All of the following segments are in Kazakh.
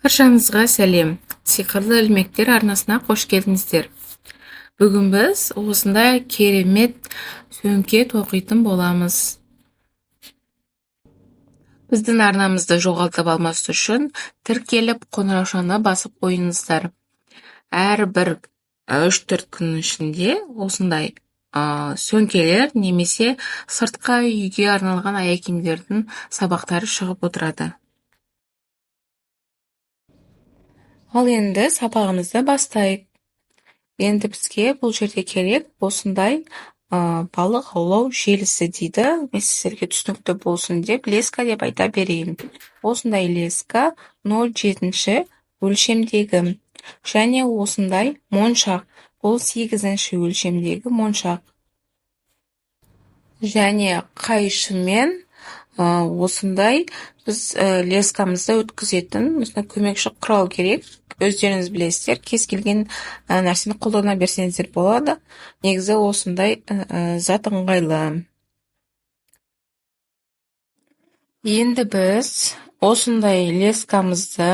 Баршаңызға сәлем. Сиқырлы ілмектер арнасына қош келдіңіздер. Бүгін біз осындай керемет сөмке тоқитын боламыз. Біздің арнамызды жоғалтып алмас үшін тіркеліп қоңыраушаны басып қойыңыздар. Әрбір 3-4 күн ішінде осындай сөмкелер немесе сыртқа үйге арналған аяқ киімдердің сабақтары шығып отырады. Ал енді сабағымызды бастайық. Енді бізге бұл жерде керек осындай балық аулау желісі дейді. Мен сіздерге түсінікті болсын деп леска деп айта берейін. Осындай леска 0,7 өлшемдегі және осындай моншақ. Бұл 8 өлшемдегі моншақ. Және қайшымен осындай біз лескамызды өткізетін көмекші құрал керек. Өздеріңіз білесіздер, кез келген нәрсені қолдана берсеңіздер болады. Негізі осындай зат ыңғайлы. Енді біз осындай лескамызды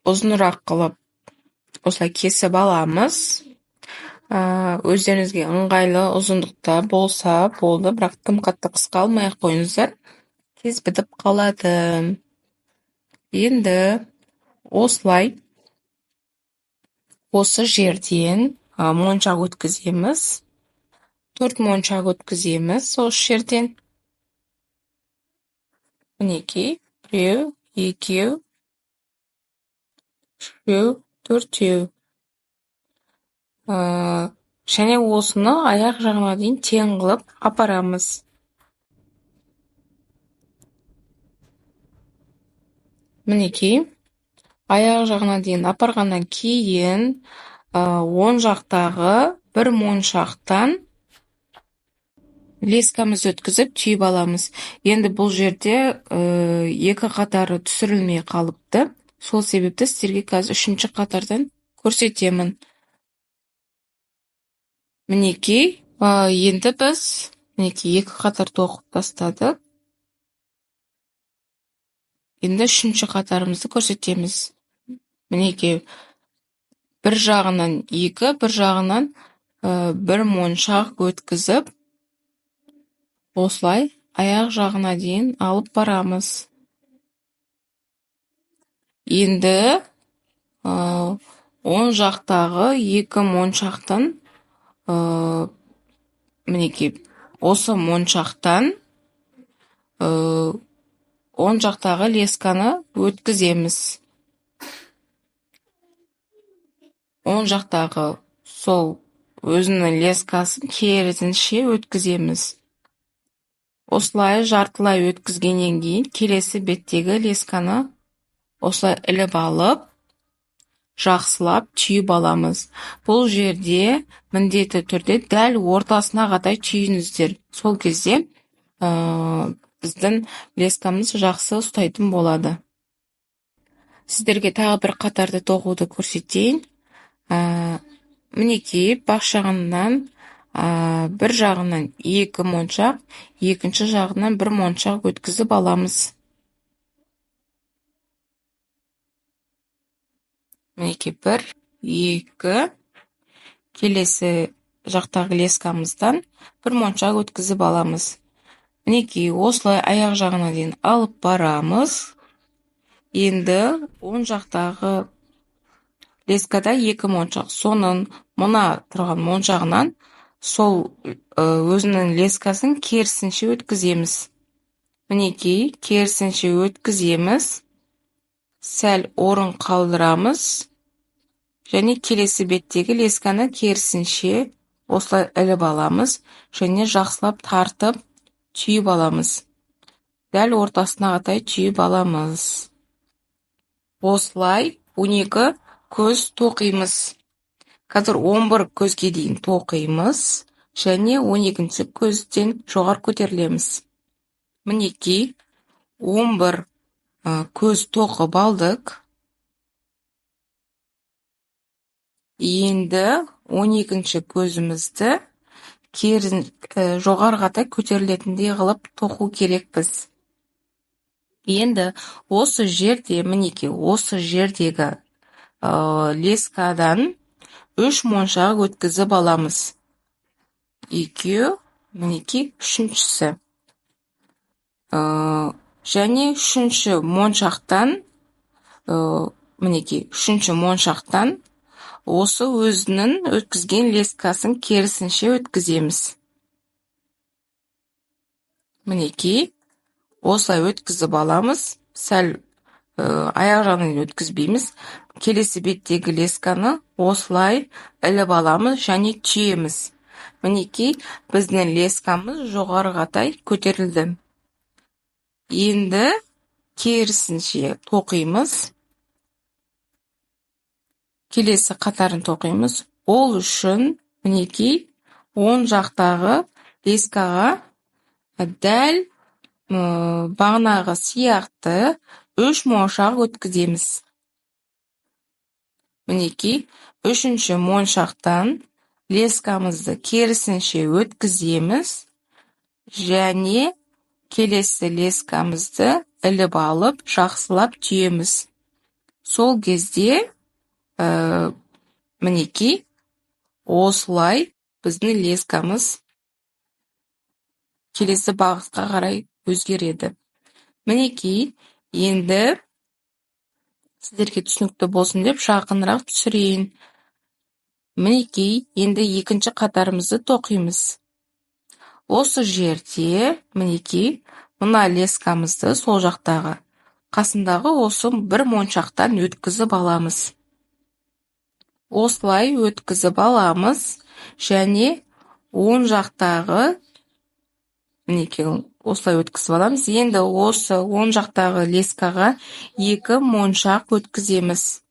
ұзынырақ қылып осылай кесіп аламыз. Өздеріңізге ыңғайлы ұзындықта болса болды, бірақ тым қатты қысқа алмай-ақ қойыңыздар. Тез бітіп қалады. Енді осылай осы жерден моншақ өткіземіз. 4 моншақ өткіземіз осы жерден. Мінекей, 1, 2, 3, 4. Және осыны аяқ жағына дейін тең қылып апарамыз. Мінекей, аяқ жағына дейін апарғаннан кейін оң жақтағы бір моншақтан лескамызды өткізіп түйіп аламыз. Енді бұл жерде екі қатары түсірілмей қалыпты. Сол себепті сіздерге қазір 3-ші қатардан көрсетемін. Мінекей, енді біз екі қатар тоқып тастадық. Енді 3-ші қатарымызды көрсетеміз. Мінекей, бір жағынан 2, бір жағынан бір моншақ өткізіп, осылай аяқ жағына дейін алып барамыз. Енді оң жақтағы 2 моншақтан мінекей, осы моншақтан оң жақтағы лесканы өткіземіз. Оң жақтағы сол өзінің лескасын керісінше өткіземіз. Осылай жартылай өткізгеннен кейін келесі беттегі лесканы осылай іліп алып, жақсылап түйіп аламыз. Бұл жерде міндетті түрде дәл ортасына қарай түйіңіздер. Сол кезде біздің лескамыз жақсы ұстайтын болады. Сіздерге тағы бір қатарды тоқуды көрсетейін. Мінекей, бас жағынан бір жағынан 2 моншақ, екінші жағынан 1 моншақ өткізіп аламыз. Мінекей, 1, 2, келесі жақтағы лескамыздан 1 моншақ өткізіп аламыз. Мінекей, осылай аяқ жағына дейін алып барамыз. Енді оң жақтағы лескада 2 моншақ. Соның мына тұрған моншағынан сол өзінің лескасын керісінше өткіземіз. Мінекей, керісінше өткіземіз. Сәл орын қалдырамыз. Және келесі беттегі лесканы керісінше осылай іліп аламыз. Және жақсылап тартып түйіп аламыз. Дәл ортасына қарай түйіп аламыз. Осылай 12 көз тоқимыз. Қазір 11 көзге дейін тоқимыз. Және 12-ші көзден жоғары көтерілеміз. Мінекей, 11 көз тоқып алдық. Енді 12-ші көзімізді жоғары қарай көтерілетіндей қылып тоқу керекпіз. Енді осы жерде, мінеки, осы жердегі лескадан 3 моншақ өткізіп аламыз. Екеу, мінеки, үшіншісі. Және үшінші моншақтан, мінеки, үшінші моншақтан осы өзінің өткізген лескасын керісінше өткіземіз. Мінеки, осылай өткізіп аламыз. Сәл аяқ жағынан өткізбейміз. Келесі беттегі лесканы осылай іліп аламыз және түйеміз. Мінеки, біздің лескамыз жоғары қарай көтерілді. Енді керісінше тоқимыз. Келесі қатарын тоқимыз. Ол үшін, мінеки, оң жақтағы лескаға дәл бағанағы сияқты 3 моншақ өткіземіз. Мінеки, үшінші моншақтан лескамызды керісінше өткіземіз және келесі лескамызды іліп алып, жақсылап түйеміз. Сол кезде, мінеки, осылай біздің лескамыз келесі бағытқа қарай өзгереді. Мінеки, енді сіздерге түсінікті болсын деп жақынырақ түсірейін. Мінеки, енді екінші қатарымызды тоқимыз. Осы жерде, мінеки, мына лескамызды сол жақтағы қасындағы осы бір моншақтан өткізіп аламыз. Осылай өткізіп аламыз және оң жақтағы, мінеки, осылай өткізіп аламыз. Енді осы оң жақтағы лескаға 2 моншақ өткіземіз.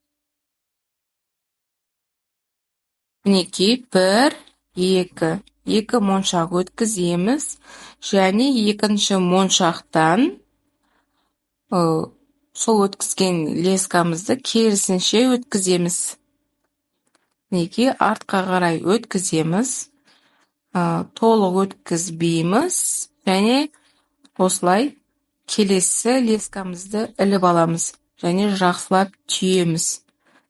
Мінеки, 1, 2 моншақ өткіземіз және екінші моншақтан сол өткізген лескамызды керісінше өткіземіз. Мінеки, артқа қарай өткіземіз. Толық өткізбейміз және осылай келесі лескамызды іліп аламыз және жақсылап түйеміз.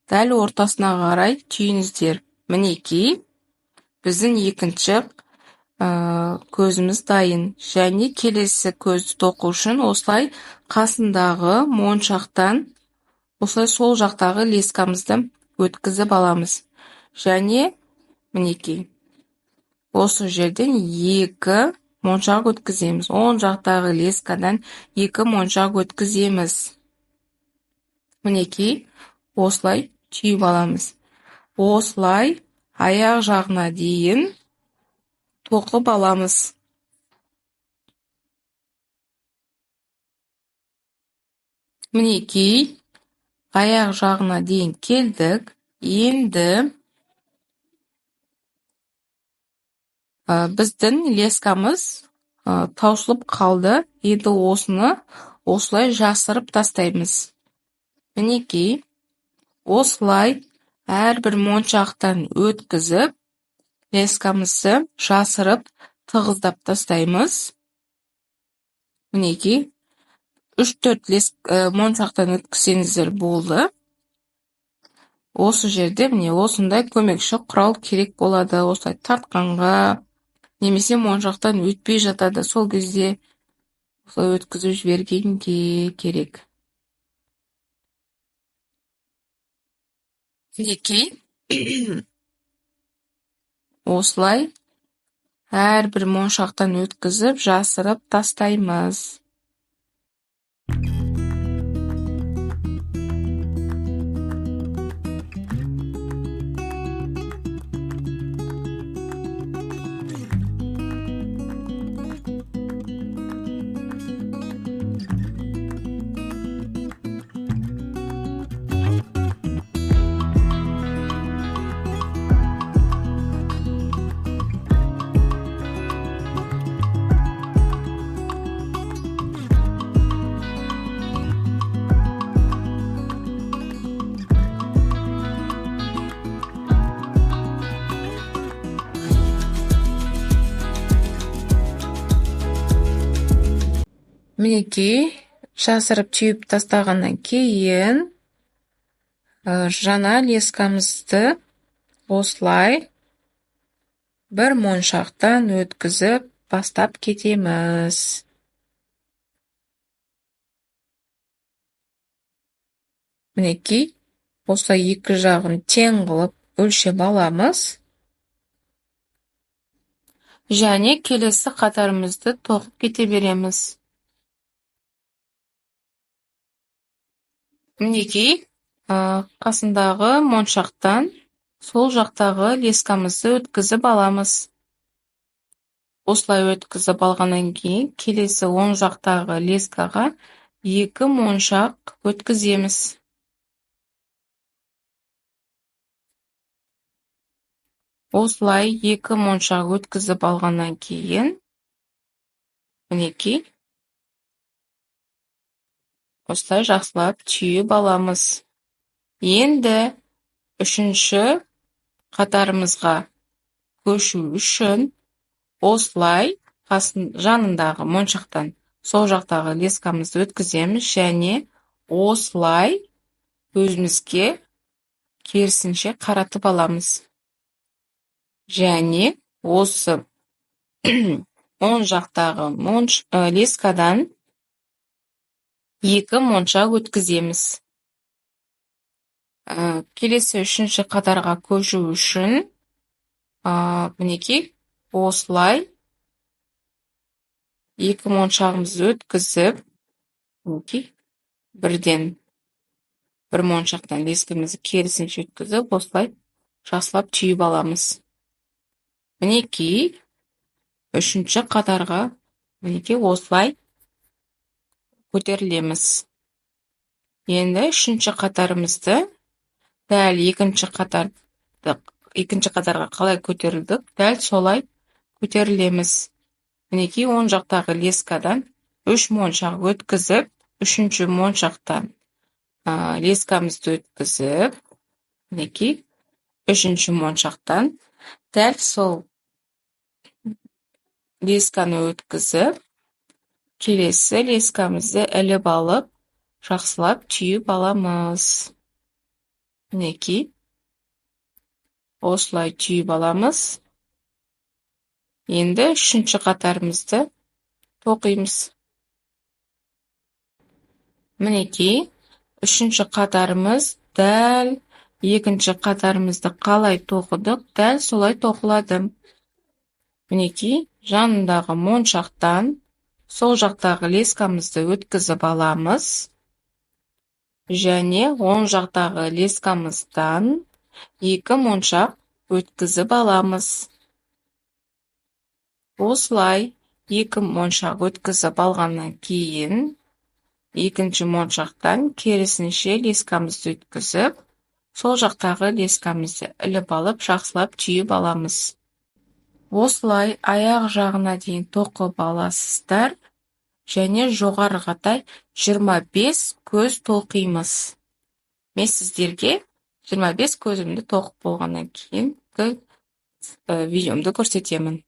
Дәл ортасына қарай түйіңіздер. Мінеки, біздің екінші көзіміз дайын және келесі көзді тоқу үшін осылай қасындағы моншақтан осылай сол жақтағы лескамызды өткізіп аламыз. Және, мінеки, осы жерден 2 моншақ өткіземіз. Оң жақтағы лескадан 2 моншақ өткіземіз. Мінеки, осылай түйіп аламыз. Осылай аяқ жағына дейін тоқып аламыз. Мінеки, аяқ жағына дейін келдік. Енді біздің лескамыз таусылып қалды. Енді осыны осылай жасырып тастаймыз. Мінеки, осылай әрбір моншақтан өткізіп, лескамызды жасырып тығыздап тастаймыз. Мінеки, 3-4 моншақтан өткізсеңіздер болды. Осы жерде, міне, осындай көмекші құрал керек болады. Осылай тартқанға, немесе моншақтан өтпей жатады. Сол кезде осылай өткізіп жібергенге керек. Мінеки, осылай әрбір моншақтан өткізіп жасырып тастаймыз. Мінеки, жасырып түйіп тастағаннан кейін жаңа лескамызды осылай бір моншақтан өткізіп бастап кетеміз. Мінекей, осылай екі жағын тең қылып өлшеп аламыз. Және келесі қатарымызды тоқып кете береміз. Мінекей, қасындағы моншақтан сол жақтағы лескамызды өткізіп аламыз. Осылай өткізіп алғаннан кейін, келесі оң жақтағы лескаға екі моншақ өткіземіз. Осылай екі моншақ өткізіп алғаннан кейін, мінекей, осылай жақсылап түйіп аламыз. Енді үшінші қатарымызға көшу үшін осылай жанындағы моншақтан сол жақтағы лескамызды өткіземіз және осылай өзімізге керісінше қаратып аламыз. Және осы оң жақтағы лескадан екі моншақ өткіземіз. Келесі үшінші қатарға көшу үшін мінекей, осылай екі моншағымызды өткізіп, мінекей, бірден бір моншақтан лескамызды керісінше өткізіп, осылай жақсылап түйіп аламыз. Мінекей, үшінші қатарға мінекей осылай көтерілеміз. Енді үшінші қатарымызды дәл екінші қатарға қалай көтерілдік, дәл солай көтерілеміз. Мінекей, оң жақтағы лескадан үш моншақ өткізіп, үшінші моншақтан лескамызды өткізіп, мінекей, үшінші моншақтан дәл сол лесканы өткізіп, келесі лескамызды іліп алып, жақсылап түйіп аламыз. Мінекей, осылай түйіп аламыз. Енді үшінші қатарымызды тоқимыз. Мінекей, үшінші қатарымыз дәл екінші қатарымызды қалай тоқыдық, дәл солай тоқылады. Мінекей, жанындағы моншақтан сол жақтағы лескамызды өткізіп аламыз. Және оң жақтағы лескамыздан екі моншақ өткізіп аламыз. Осылай екі моншақ өткізіп алғаннан кейін, екінші моншақтан керісінше лескамызды өткізіп, сол жақтағы лескамызды іліп алып, жақсылап түйіп аламыз. Осылай аяқ жағына дейін тоқып аласыздар және жоғары қарай 25 көз тоқимыз. Мен сіздерге 25 көзімді тоқып болғаннан кейін видеомды көрсетемін.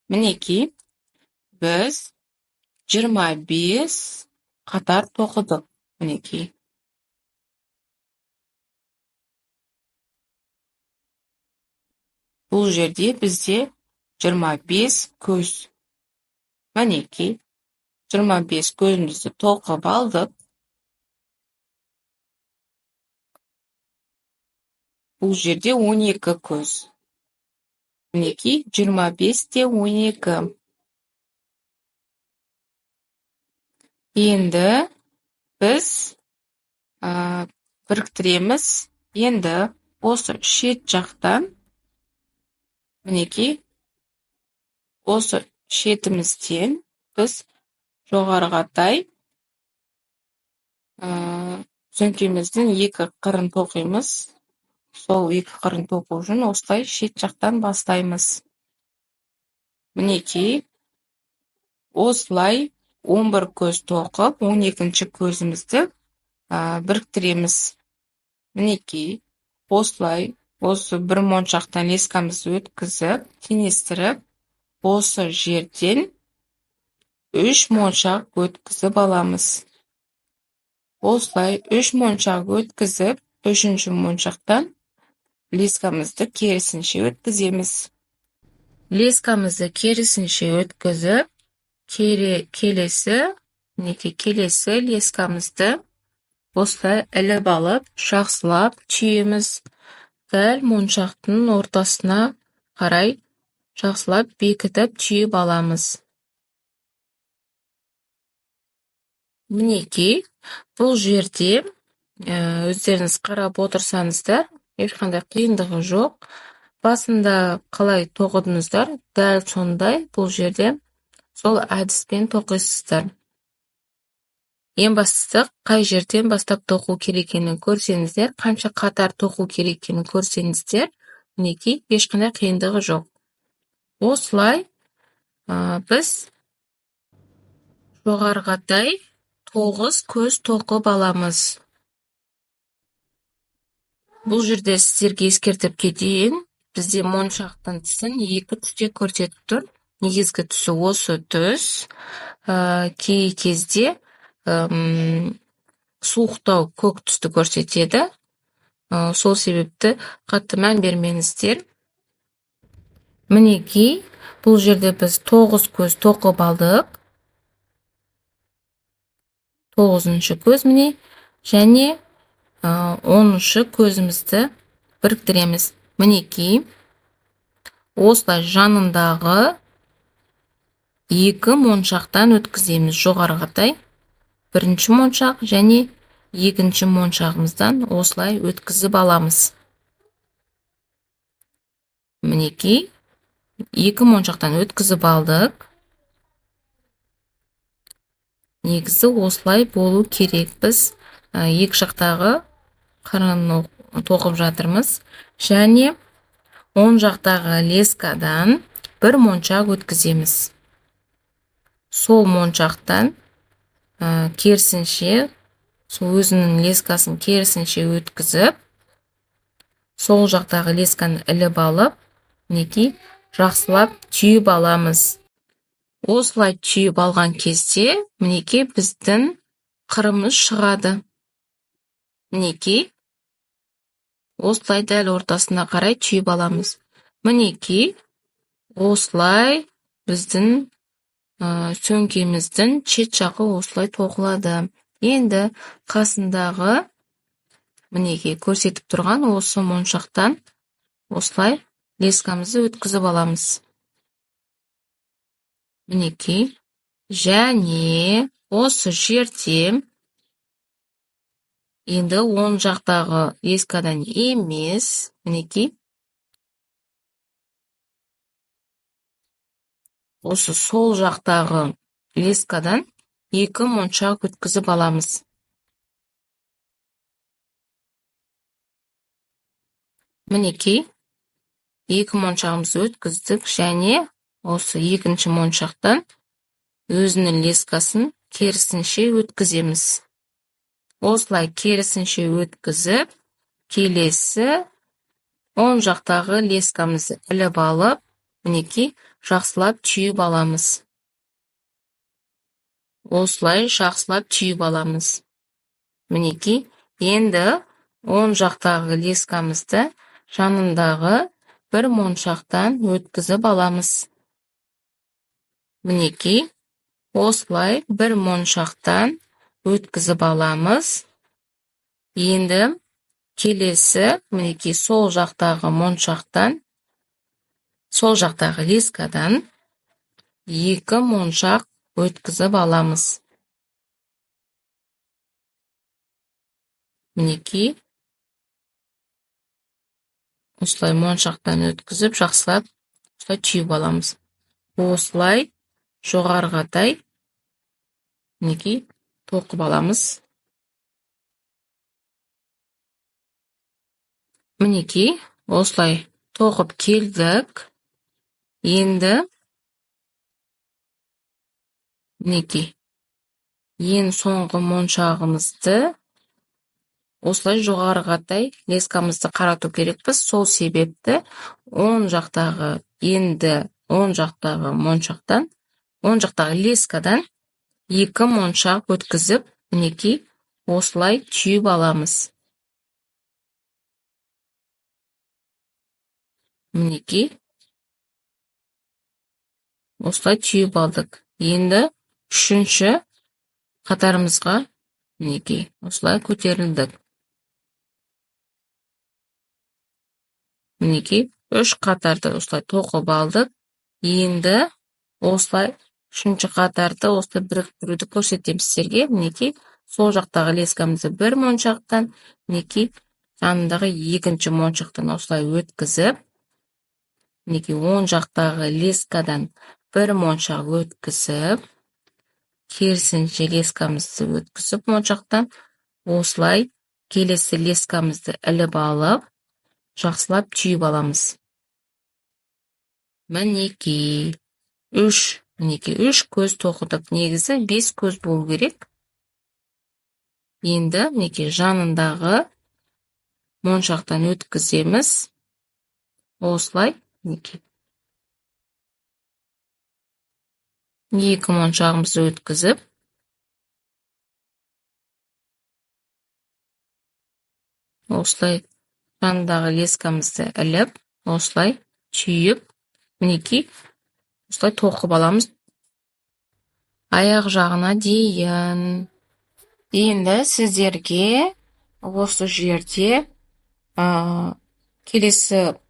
Мінекей, біз 25 қатар тоқыдық. Мінекей. Бұл жерде бізде 25 көз. Мінекей, 25 көзімізді тоқып алдық. Бұл жерде 12 көз. Мінекей, 25-те 12. Енді біз біріктіреміз. Енді осы шет жақтан, мінекей, осы шетімізден біз жоғарыға қарай сөмкеміздің екі қырын тоқимыз. Сол екі қырын тоқу үшін осылай шет жақтан бастаймыз. Мінекей, осылай 11 көз тоқып, 12-ші көзімізді біріктіреміз. Мінекей, осылай осы бір моншақтан лескамызды өткізіп, теңестіріп, осы жерден 3 моншақ өткізіп аламыз. Осылай 3 моншақ өткізіп, 3-ші моншақтан лескамызды керісінше өткіземіз. Лескамызды керісінше өткізіп, келесі лескамызды осылай іліп алып, жақсылап түйеміз. Дәл моншақтың ортасына қарай жақсылап бекітіп түйіп аламыз. Мінекей, бұл жерде өздеріңіз қарап отырсаңыздар, ешқандай қиындығы жоқ. Басында қалай тоқыдыңыздар, дәл сондай бұл жерде сол әдіспен тоқисыздар. Ең бастысы, қай жерден бастап тоқу керек екенін көрсеңіздер, қанша қатар тоқу керек екенін көрсеңіздер, мінекей, ешқандай қиындығы жоқ. Осылай біз жоғарғатай 9 көз тоқып аламыз. Бұл жерде сіздерге ескертіп кетейін, бізде моншақтың түсін 2 түсте көрсетіп тұр. Негізгі түсі осы түс. Кей кезде суықтау көк түсті көрсетеді. Сол себепті қатты мән бермеңіздер. Мінекей, бұл жерде біз 9 көз тоқып алдық. 9-шы көз міне, және 10-шы көзімізді біріктіреміз. Мінекей, осылай жанындағы 2 моншақтан өткіземіз жоғарғатай. 1-ші моншақ және 2-ші моншағымыздан осылай өткізіп аламыз. Мінекей, 2 моншақтан өткізіп алдық. Негізі осылай болу керек. Біз 2 жақтағы қырын тоқып жатырмыз. Және 10 жақтағы лескадан 1 моншақ өткіземіз. Сол моншақтан керісінше, өзінің лескасын керісінше өткізіп, сол жақтағы лесканы іліп алып, мінекей, жақсылап түйіп аламыз. Осылай түйіп алған кезде, мінекей, біздің қырымыз шығады. Мінекей, осылай дәл ортасына қарай түйіп аламыз. Мінекей, осылай біздің сөмкеміздің шет жағы осылай тоқылады. Енді қасындағы, мінекей, көрсетіп тұрған осы моншақтан осылай лескамызды өткізіп аламыз. Мінекей, және осы жерде енді 10 жақтағы лескадан емес, мінекей, осы сол жақтағы лескадан 2 моншақ өткізіп аламыз. Мінекей, 2 моншағымызды өткіздік, және осы 2-ші моншақтан өзінің лескасын керісінше өткіземіз. Осылай керісінше өткізіп, келесі 10 жақтағы лескамызды іліп алып, мінекей, жақсылап түйіп аламыз. Осылай жақсылап түйіп аламыз. Мінекей, енді 10 жақтағы лескамызды жанындағы 1 моншақтан өткізіп аламыз. Мінекей, осылай 1 моншақтан өткізіп аламыз. Енді келесі, мінекей, сол жақтағы моншақтан, сол жақтағы лескадан 2 моншақ өткізіп аламыз. Мінекей, осылай моншақтан өткізіп, жақсылап осылай түйіп аламыз. Осылай жоғарғатай, мінекей, тоқып аламыз. Мінекей, осылай тоқып келдік. Енді мінекей, ең соңғы моншағымызды осылай жоғарғатай лескамызды қарату керекпіз. Сол себепті 10 жақтағы моншақтан, 10 жақтағы лескадан 2 моншақ өткізіп, мінекей, осылай түйіп аламыз. Мінекей, осылай түйіп алдық. Енді үшінші қатарымызға мінекей, осылай көтерілдік. Мінекей, үш қатарды осылай тоқып алдық. Енді осылай үшінші қатарды осылай біріктіруді көрсетемін сіздерге. Мінекей, сол жақтағы лескамызды бір моншақтан, мінекей, жанындағы екінші моншақтан осылай өткізіп, мінекей, оң жақтағы лескадан бір моншақ өткізіп, керісінше лескамызды өткізіп моншақтан, осылай келесі лескамызды іліп алып, жақсылап түйіп аламыз. Мінекей, үш көз тоқыдық. Негізі 5 көз болу керек. Енді мінекей жанындағы моншақтан өткіземіз. Осылай, мінекей. Екі моншағымызды өткізіп, осылай жанындағы лескамызды іліп, осылай түйіп, мінекей, осылай тоқып аламыз. Аяқ жағына дейін. Енді сіздерге осы жерде келесі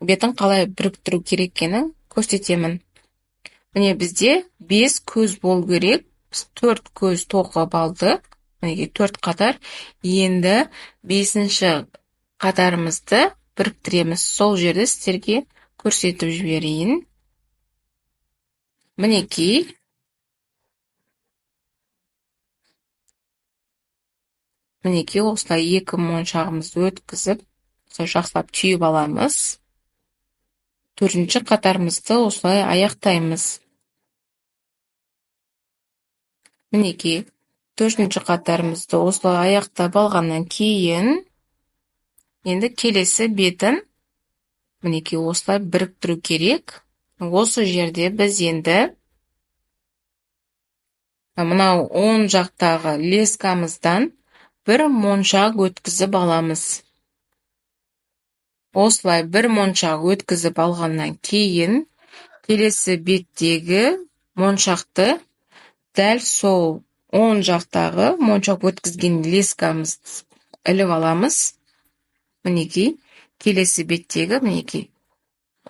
бетін қалай біріктіру керек екенін көрсетемін. Міне бізде 5 көз болу керек. Біз 4 көз тоқып алдық. Мінекей 4 қатар. Енді 5-ші қатарымызды біріктіреміз. Сол жерді сіздерге көрсетіп жіберейін. Мінекей, осылай екі моншағымызды өткізіп, осылай жақсылап түйіп аламыз. 4-ші қатарымызды осылай аяқтаймыз. Мінекей, 4-ші қатарымызды осылай аяқтап алғаннан кейін, енді келесі бетін мінекей осылай біріктіру керек. Осы жерде біз енді мынау оң жақтағы лескамыздан бір моншақ өткізіп аламыз. Осылай бір моншақ өткізіп алғаннан кейін, келесі беттегі моншақты дәл сол оң жақтағы моншақ өткізген лескамызды іліп аламыз. Мінекей, келесі беттегі, мінекей,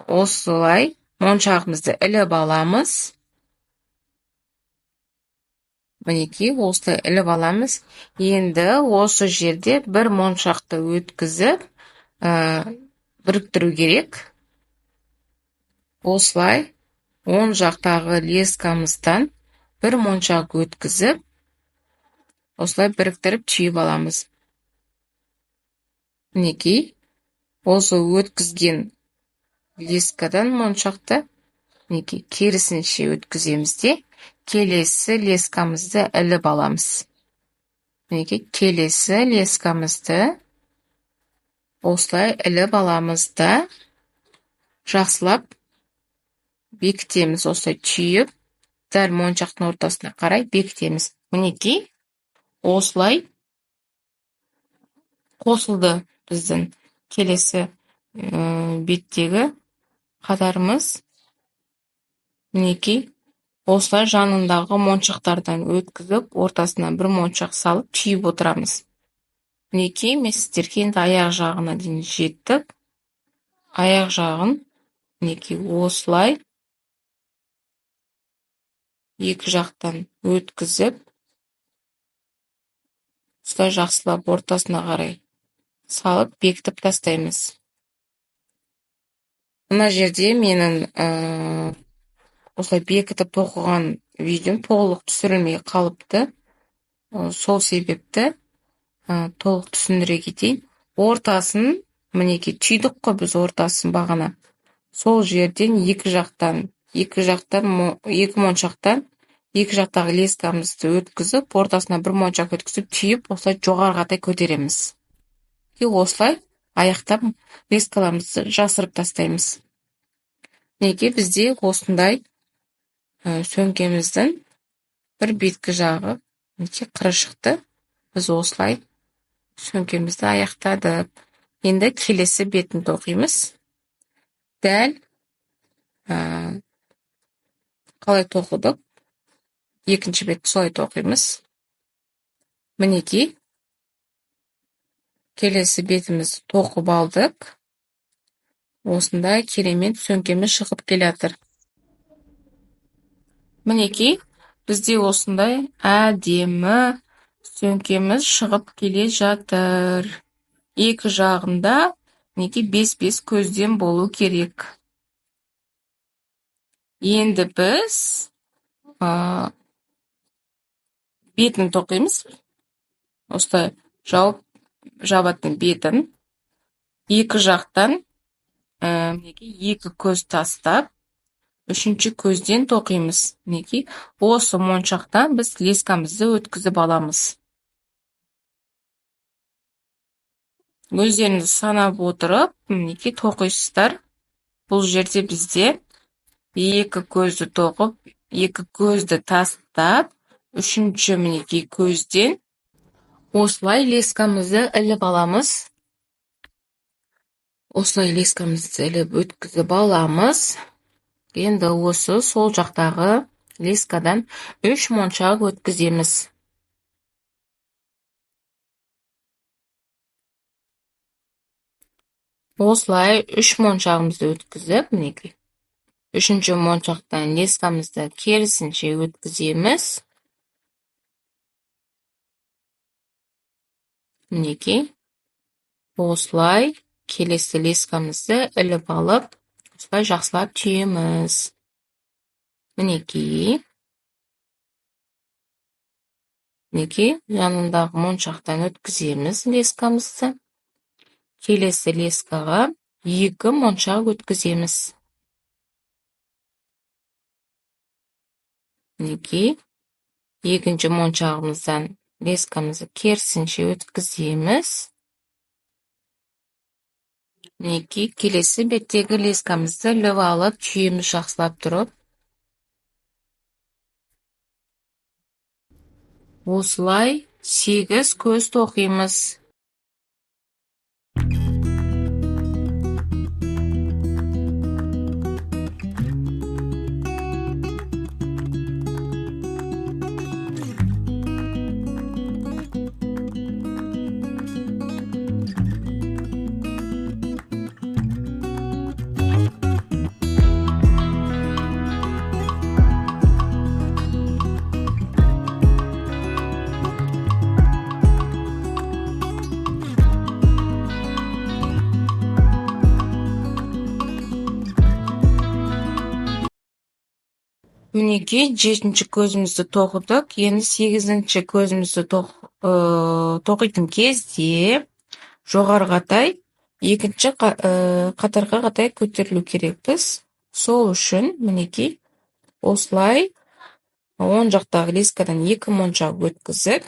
осылай моншағымызды іліп аламыз. Мінекей, осылай іліп аламыз. Енді осы жерде бір моншақты өткізіп, біріктіру керек. Осылай оң жақтағы лескамыздан бір моншақ өткізіп, осылай біріктіріп түйіп аламыз. Мінекей, осы өткізген лескадан моншақты мінекей керісінше өткіземіз де, келесі лескамызды іліп аламыз. Мінекей, келесі лескамызды осылай іліп аламыз да, жақсылап бекітеміз. Осылай түйіп, дәл моншақтың ортасына қарай бекітеміз. Мінекей, осылай қосылды біздің келесі беттегі қатарымыз. Мінекей, осылай жанындағы моншақтардан өткізіп, ортасына бір моншақ салып түйіп отырамыз. Мінекей, мен сіздерге енді аяқ жағына дейін жеттік. Аяқ жағын мінекей осылай екі жақтан өткізіп, осылай жақсылап ортасына қарай салып бекітіп тастаймыз. Мына жерде менің осылай бекітіп тоқыған видеом толық түсірілмей қалыпты. Сол себепті толық түсіндіре кетейін. Ортасын, мінекей, түйдік қой біз ортасын бағана. Сол жерден екі моншақтан екі жақтағы лескамызды өткізіп, ортасына бір моншақ өткізіп, түйіп, осылай жоғары қарай көтереміз. Осылай аяқтап лескаларымызды жасырып тастаймыз. Неге бізде осындай сөмкеміздің бір беткі жағы қыры шықты. Biz осылай сөмкемізді аяқтадық. Енді келесі бетін тоқимыз. Дәл қалай тоқыдық? Екінші бетті солай тоқимыз. Мінекей, келесі бетіміз тоқып алдық. Осындай керемет сөмкеміз шығып келатыр. Мінекей, бізде осындай әдемі сөмкеміз шығып келе жатыр. Екі жағында мінекей 5-5 көзден болу керек. Енді біз бетін тоқимыз. Осылай жабатын бетін екі жақтан екі көз тастап, үшінші көзден тоқимыз. Мінекей, осы моншақтан біз лескамызды өткізіп аламыз. Өздеріңіз санап отырып, мінекей тоқисыздар. Бұл жерде бізде екі көзді тоқып, екі көзді тастап, үшінші мінекей көзден осылай лескамызды іліп аламыз. Осылай лескамызды іліп өткізіп аламыз. Енді осы сол жақтағы лескадан 3 моншақ өткіземіз. Осылай 3 моншағымызды өткізіп, мінекей. Үшінші моншақтан лескамызды керісінше өткіземіз. Мінекей. Осылай келесі лескамызды іліп алып, осылай жақсылап түйеміз. Мінекей. Мінекей, жанындағы моншақтан өткіземіз лескамызды. Келесі лескаға 2 моншақ өткіземіз. Мінекей, екінші моншағымыздан лескамызды керісінше өткіземіз. Мінекей, келесі беттегі лескамызды іліп алып, түйеміз жақсылап тұрып. Осылай 8 көз тоқимыз. Мінекей, 7-ші көзімізді тоқыдық. Енді 8-ші көзімізді тоқитын кезде жоғарғатай, екінші қатарға қарай көтерілу керекпіз. Сол үшін, мінекей, осылай оң жақтағы лескадан 2 моншақ өткізіп,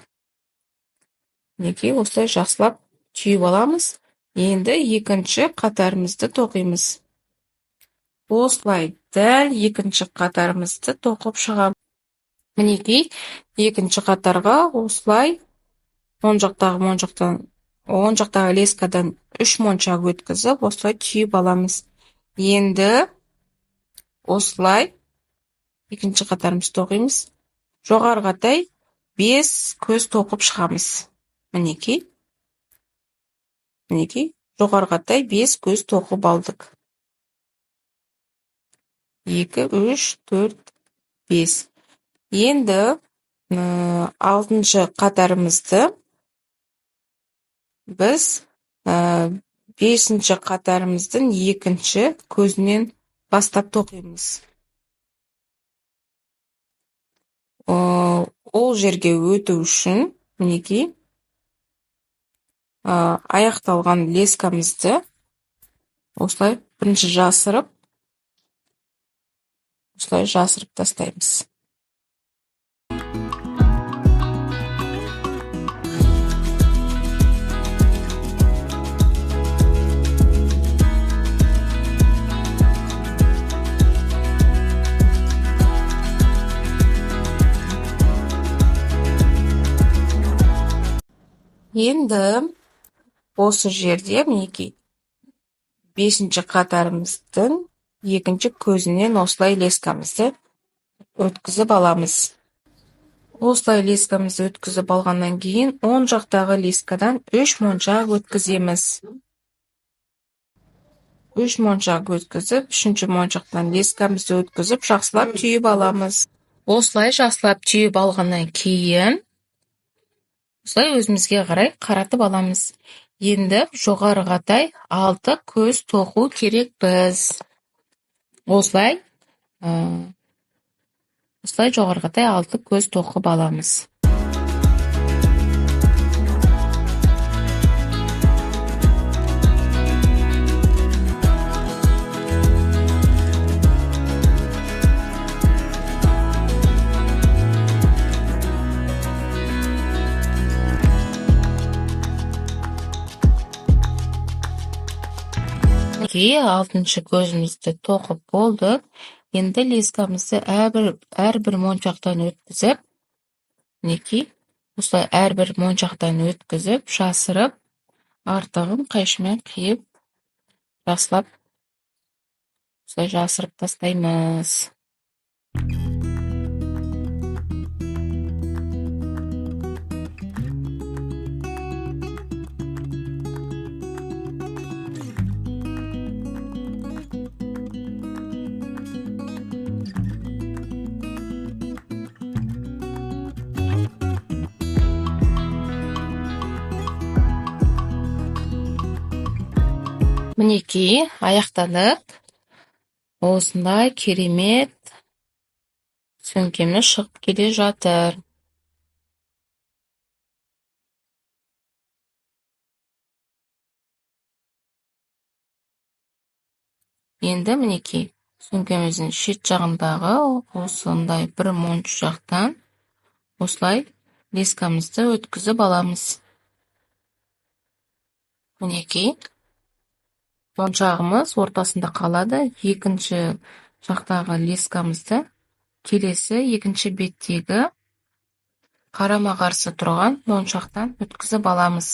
мінекей, осылай жақсылап түйіп аламыз. Енді екінші қатарымызды тоқимыз. Осылай дәл екінші қатарымызды тоқып шығамыз. Мінекей, екінші қатарға осылай оң жақтағы лескадан 3 моншақ өткізіп, осылай түйіп аламыз. Енді осылай екінші қатарымызды тоқимыз. Жоғарғатай 5 көз тоқып шығамыз. Мінекей, жоғарғатай 5 көз тоқып алдық. 2, 3, 4, 5. Енді 6-шы қатарымызды біз 5-ші қатарымыздың 2-ші көзінен бастап тоқимыз. Ол жерге өту үшін, мінекей, аяқталған лескамызды осылай бірінші жасырып тастаймыз. Енді осы жерде мінекей 5-ші қатарымыздың 2-ші көзінен осылай лескамызды өткізіп аламыз. Осылай лескамызды өткізіп алғаннан кейін, оң жақтағы лескадан 3 моншақ өткіземіз. 3 моншақ өткізіп, 3-ші моншақтан лескамызды өткізіп, жақсылап түйіп аламыз. Осылай жақсылап түйіп алғаннан кейін, осылай өзімізге қарай қаратып аламыз. Енді жоғарығатай 6 көз тоқу керек біз. Осылай жоғарғатай 6 көз тоқып аламыз. Мінекей 6-шы көзімізді тоқып болдық. Енді лескамызды әрбір моншақтан өткізіп, мінекей осылай әрбір моншақтан өткізіп, жасырып, артығын қайшымен қиып, жақсылап осылай жасырып тастаймыз. Мінекей, аяқтадық. Осындай керемет сөмкеміз шығып келе жатыр. Енді мінекей, сөмкеміздің шет жағындағы осындай бір моншақтан осылай лескамызды өткізіп аламыз. Мінекей, моншағымыз ортасында қалады. 2-ші жақтағы лескамызды келесі 2-ші беттегі қарама-қарсы тұрған моншақтан өткізіп аламыз.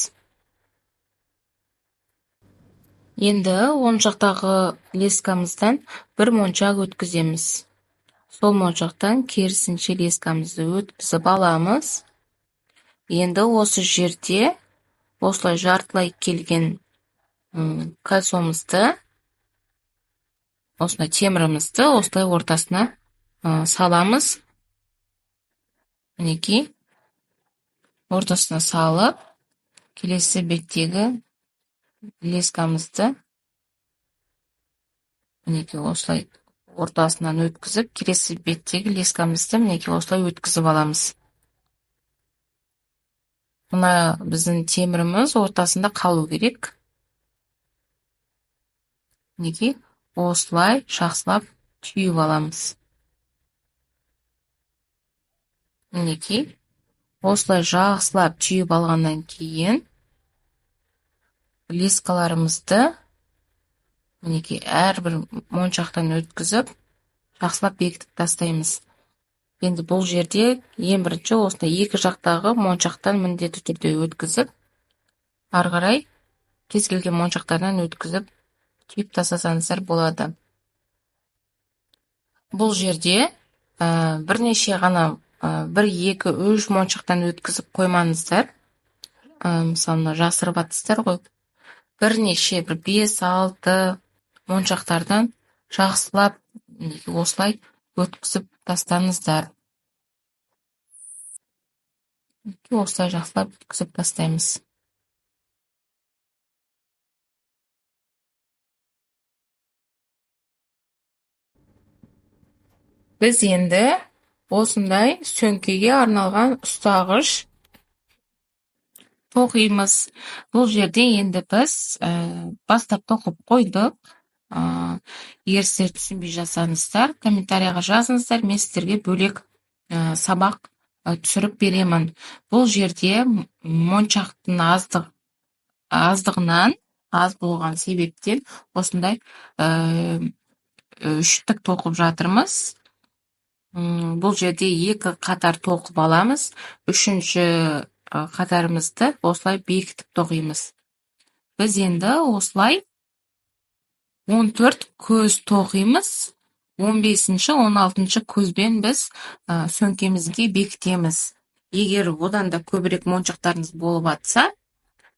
Енді оң жақтағы лескамыздан бір моншақ өткіземіз. Сол моншақтан керісінше лескамызды өткізіп аламыз. Енді осы жерде осылай жартылай келген кольцомызды, осындай темірімізді осылай ортасына саламыз. Мінекей, ортасына салып, келесі беттегі лескамызды мінекей осылай ортасынан өткізіп, келесі беттегі лескамызды мінекей осылай өткізіп аламыз. Мына біздің теміріміз ортасында қалу керек. Мінекей, осылай жақсылап түйіп аламыз. Мінекей, осылай жақсылап түйіп алғаннан кейін, лескаларымызды мінекей әрбір моншақтан өткізіп, жақсылап бекітіп тастаймыз. Енді бұл жерде ең бірінші осындай 2 жақтағы моншақтан міндетті түрде өткізіп, ары қарай кез келген моншақтардан өткізіп, түйіп тастасаңыздар болады. Бұл жерде бірнеше ғана 1-2-3 моншақтан өткізіп қоймаңыздар. Мысалы, жасырып атсыздар ғой. Бірнеше 5-6 моншақтардан жақсылап осылай өткізіп тастаңыздар. Осылай жақсылап өткізіп тастаймыз. Біз енді осындай сөмкеге арналған ұстағыш тоқимыз. Бұл жерде енді біз бастап тоқып қойдық. Егер сіздер түсінбей жатсаңыздар, комментарияға жазыңыздар, мен сіздерге бөлек сабақ түсіріп беремін. Бұл жерде моншақтың аздығынан, аз болған себептен осындай үштік тоқып жатырмыз. Бұл жерде 2 қатар тоқып аламыз. 3-ші қатарымызды осылай бекітіп тоқимыз. Біз енді осылай 14 көз тоқимыз. 15-ші, 16-ші көзбен біз сөмкемізге бекітеміз. Егер одан да көбірек моншақтарыңыз болып атса,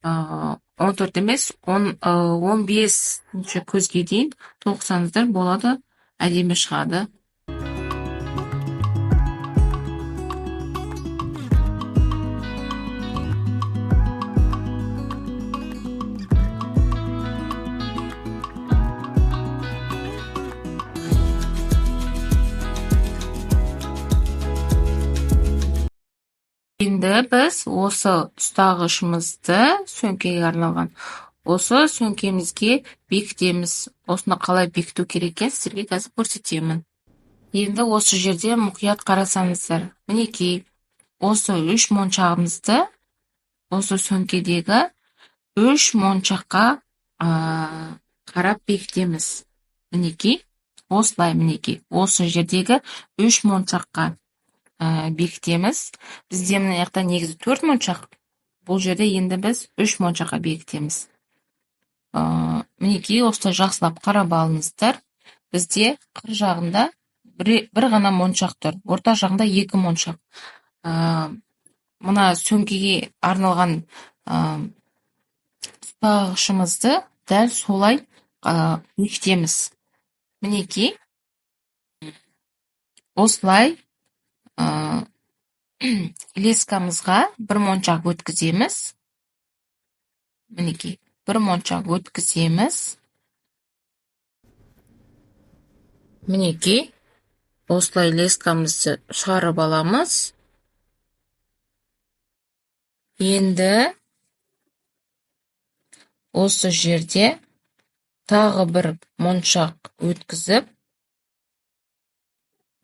14 емес, 15-ші көзге дейін тоқсаңыздар болады, әдемі шығады. Енді біз осы ұстағышымызды сөмкеге арналған осы сөмкемізге бекітеміз. Осыны қалай бекіту керек екенін сіздерге қазір көрсетемін. Енді осы жерде мұқият қарасаңыздар, мінекей, осы 3 моншағымызды осы сөмкедегі 3 моншаққа қарап бекітеміз. Мінекей, осылай, мінекей, осы жердегі 3 моншаққа бекітеміз. Бізде мына жақта негізі 4 моншақ. Бұл жерде енді біз 3 моншаққа бекітеміз. Мінекей, осылай жақсылап қарап алыңыздар. Бізде қыр жағында бір ғана моншақ тұр, орта жағында 2 моншақ. Мына сөмкеге арналған ұстағышымызды дәл солай бекітеміз. Мінекей, осылай лескамызға бір моншақ өткіземіз. Мінекей, бір моншақ өткіземіз. Мінекей, осылай лескамызды шығарып аламыз. Енді осы жерде тағы бір моншақ өткізіп,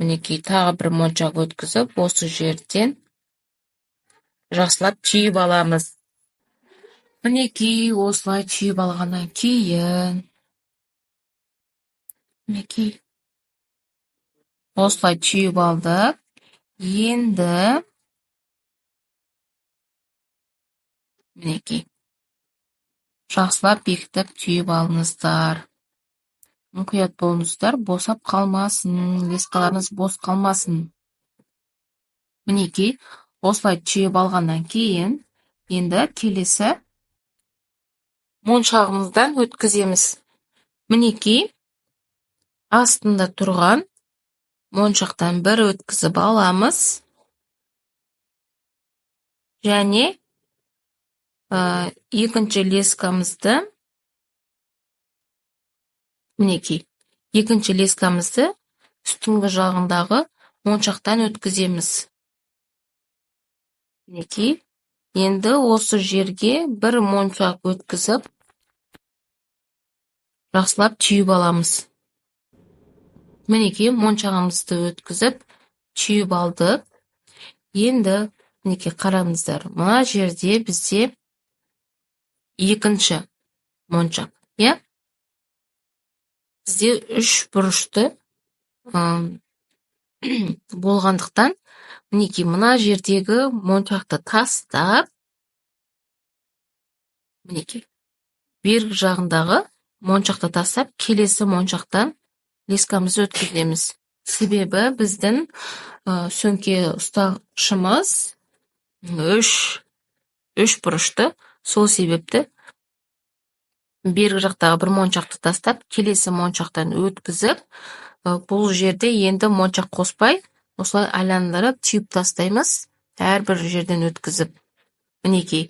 мінекей, тағы бір моншақ өткізіп, осы жерден жақсылап түйіп аламыз. Мінекей, осылай түйіп алғаннан кейін, мінекей, осылай түйіп алдық. Енді, мінекей, жақсылап бекітіп түйіп алыңыздар. Мұқият болыңыздар, босап қалмасын, лескаларыңыз бос қалмасын. Мінекей, осылай түйіп алғаннан кейін, енді келесі моншағымыздан өткіземіз. Мінекей, астында тұрған моншақтан бір өткізіп аламыз. Және екінші лескамызды, мінекей, екінші лескамызды үстіңгі жағындағы моншақтан өткіземіз. Мінекей, енді осы жерге бір моншақ өткізіп, жақсылап түйіп аламыз. Мінекей, моншағымызды өткізіп, түйіп алдық. Енді, мінекей, қараңыздар, мына жерде бізде екінші моншақ, иә? Бізде 3 бұрышты болғандықтан, мінекей, мына жердегі моншақты тастап, мінекей, бергі жағындағы моншақты тастап, келесі моншақтан лескамызды өткіземіз. Себебі біздің сөмке ұстағышымыз 3 бұрышты, сол себепті бергі жақтағы бір моншақты тастап, келесі моншақтан өткізіп, бұл жерде енді моншақ қоспай, осылай айландырып түйіп тастаймыз, әрбір жерден өткізіп. Мінекей,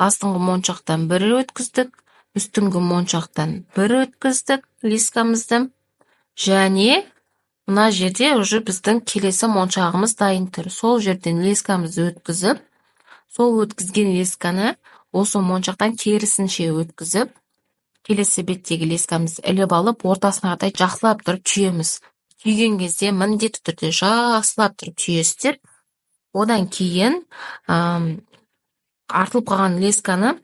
астыңғы моншақтан бір өткіздік, үстіңгі моншақтан бір өткіздік лескамызды, және мына жерде уже біздің келесі моншағымыз дайын тұр. Сол жерден лескамызды өткізіп, сол өткізген лесканы осы моншақтан керісінше өткізіп, келесі беттегі лескамызды іліп алып, ортасына қарай жақсылап тұрып түйеміз. Түйген кезде міндетті түрде жақсылап тұрып түйесіздер. Одан кейін артылып қалған лесканы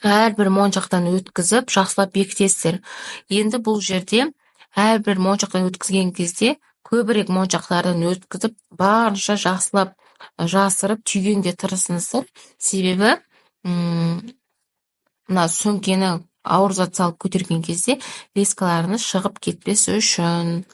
әрбір моншақтан өткізіп, жақсылап бекітесіздер. Енді бұл жерде әрбір моншақтан өткізген кезде көбірек моншақтардан өткізіп, барынша жақсылап жасырып түйгенге тырысыңыздар. Себебі мына сөмкені ауыр зат салып көтерген кезде лескаларыңыз шығып кетпес үшін.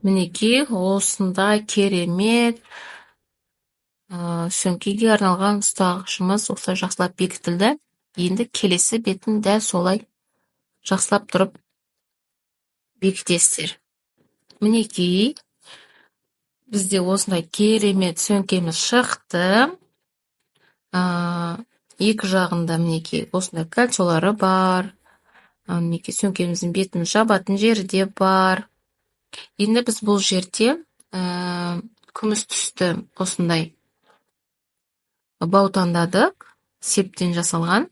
Мінекей, осындай керемет сөмкеге арналған ұстағышымыз осылай жақсылап бекітілді. Енді келесі бетін дәл солай жақсылап тұрып бекітесіздер. Мінекей, бізде осындай керемет сөмкеміз шықты. Екі жағында мінекей осындай кольцолары бар. Мінекей сөмкеміздің бетін жабатын жері де бар. Енді біз бұл жерде күміс түсті осындай бау таңдадық, септен жасалған.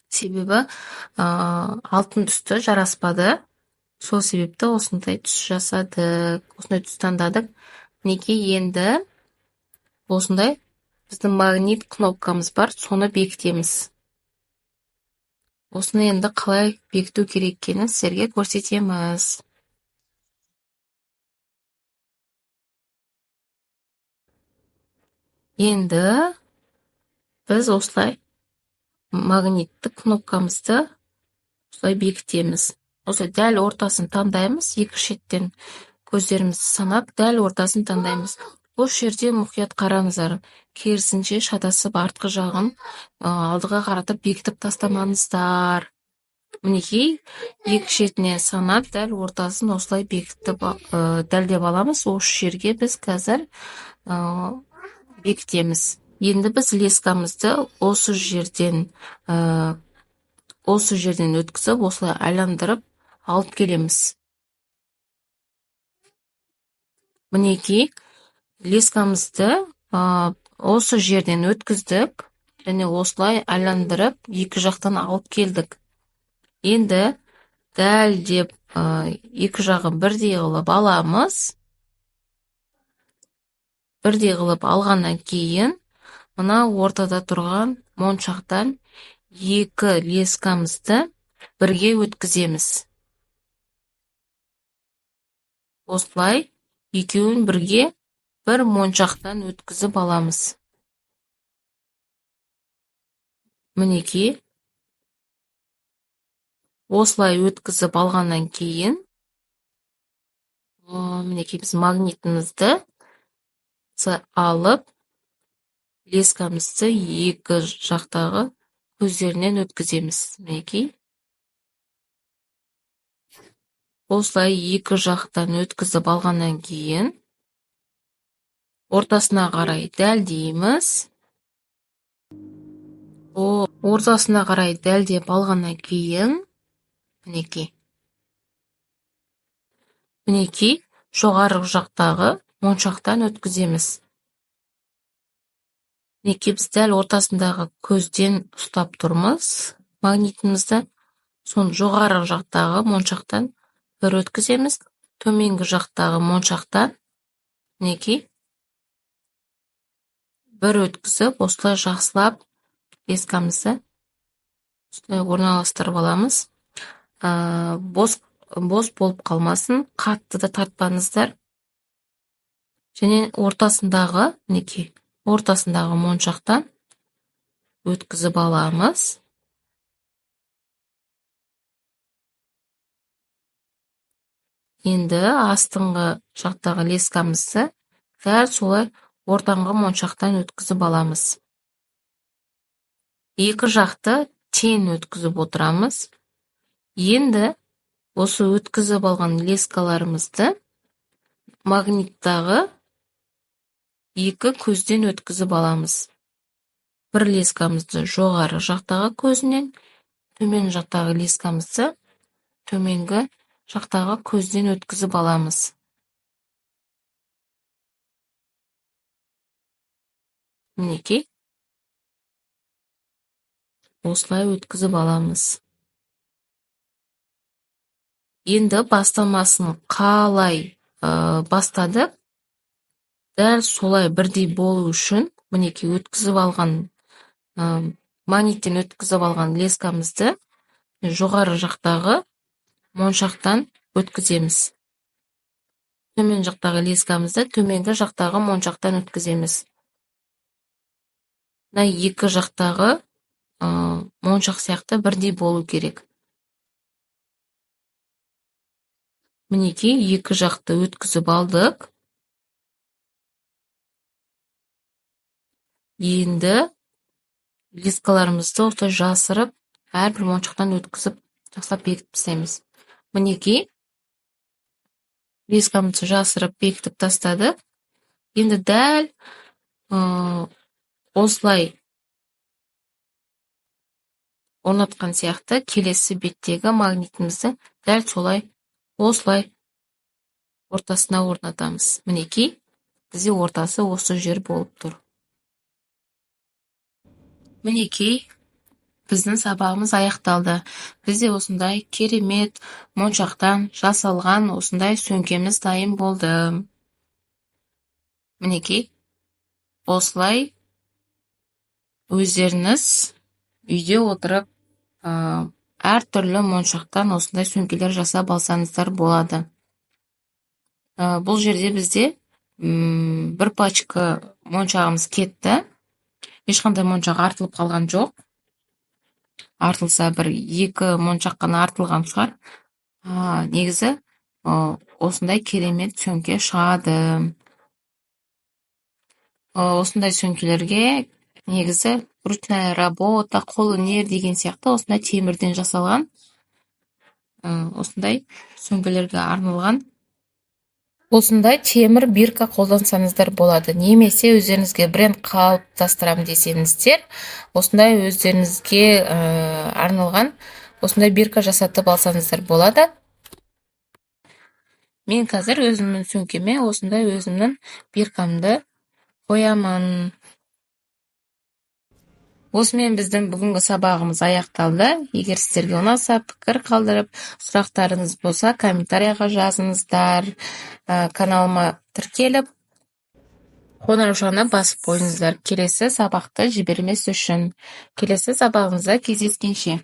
Себебі алтын түсті жараспады. Сол себепті осындай түс жасадық, осындай түс таңдадық. Мінекей, енді осындай біздің магнит кнопкамыз бар, соны бекітеміз. Осыны енді қалай бекіту керек екенін сіздерге көрсетеміз. Енді біз осылай магниттік кнопкамызды осылай бекітеміз. Осылай дәл ортасын таңдаймыз, екі шеттен көздерімізді санап, дәл ортасын таңдаймыз. Осы жерде мұқият қараңыздар, керісінше шатасып артқы жағын алдыға қаратып бекітіп тастамаңыздар. Мінекей, екі шетіне санап, дәл ортасын осылай бекітіп дәлдеп аламыз. Осы жерге біз қазір бекітеміз. Енді біз лескамызды осы жерден өткізіп, осылай айландырып алып келеміз. Мінекей, лескамызды осы жерден өткіздік, және осылай айландырып, екі жақтан алып келдік. Енді дәл деп екі жағын бірдей қылып аламыз. Бірдей қылып алғаннан кейін, мына ортада тұрған моншақтан екі лескамызды бірге өткіземіз. Осылай екеуін бірге бір моншақтан өткізіп аламыз. Мінекей, осылай өткізіп алғаннан кейін, мінекей біз магнитімізді алып, лескамызды екі жақтағы көздерінен өткіземіз. Мінекей, осылай екі жақтан өткізіп алғаннан кейін, ортасына қарай дәлдейміз. Ортасына қарай дәлдеп алғаннан кейін, мінекей, жоғары жақтағы моншақтан өткіземіз. Мінекей, біз дәл ортасындағы көзден ұстап тұрмыз магнитімізді. Соны жоғары жақтағы моншақтан бір өткіземіз. Төменгі жақтағы моншақтан мінекей бір өткізіп, осылай жақсылап лескамызды осылай орналастырып аламыз. Бос болып қалмасын, қатты да тартпаңыздар. Және ортасындағы, мінекей, ортасындағы моншақтан өткізіп аламыз. Енді астыңғы жақтағы лескамызды дәл солай ортаңғы моншақтан өткізіп аламыз. Екі жақты тең өткізіп отырамыз. Енді осы өткізіп алған лескаларымызды магниттағы екі көзден өткізіп аламыз. Бір лескамызды жоғары жақтағы көзінен, төмен жақтағы лескамызды төменгі жақтағы көзден өткізіп аламыз. Мінекей, осылай өткізіп аламыз. Енді бастамасын қалай бастадық, дәл солай бірдей болу үшін мінекей өткізіп алған магниттен өткізіп алған лескамызды жоғары жақтағы моншақтан өткіземіз. Төмен жақтағы лескамызды төменгі жақтағы моншақтан өткіземіз. Мына екі жақтағы моншақ сияқты бірдей болу керек. Мінекей екі жақты өткізіп алдық. Енді лескаларымызды осылай жасырып, әрбір моншақтан өткізіп, жасап бекітіп тастаймыз. Мінекей лескамызды жасырып бекітіп тастадық. Енді дәл осылай орнатқан сияқты келесі беттегі магнитімізді дәл солай осылай ортасына орнатамыз. Мінекей бізде ортасы осы жер болып тұр. Мінекей біздің сабағымыз аяқталды. Бізде осындай керемет моншақтан жасалған осындай сөмкеміз дайын болды. Мінекей осылай өздеріңіз үйде отырып әртүрлі моншақтан осындай сөмкелер жасап алсаңыздар болады. Бұл жерде бізде бір пачка моншағымыз кетті. Ешқандай моншақ артылып қалған жоқ. Артылса бір екі моншақ қана артылған шығар. Негізі осындай керемет сөмке шығады. Осындай сөмкелерге негізі ручная работа, қолөнер деген сияқты осындай темірден жасалған осындай сөмкелерге арналған осындай темір бирка қолдансаңыздар болады. Немесе өздеріңізге бренд қалыптастырам десеңіздер, осындай өздеріңізге арналған осындай бирка жасатып алсаңыздар болады. Мен қазір өзімнің сөмкеме осындай өзімнің биркамды қоямын. Осымен біздің бүгінгі сабағымыз аяқталды. Егер сіздерге ұнаса, пікір қалдырып, сұрақтарыңыз болса, комментарияға жазыңыздар. Каналыма тіркеліп, қоңыраушаны басып қойыңыздар. Келесі сабақты жібермес үшін. Келесі сабағымызда кездескенше.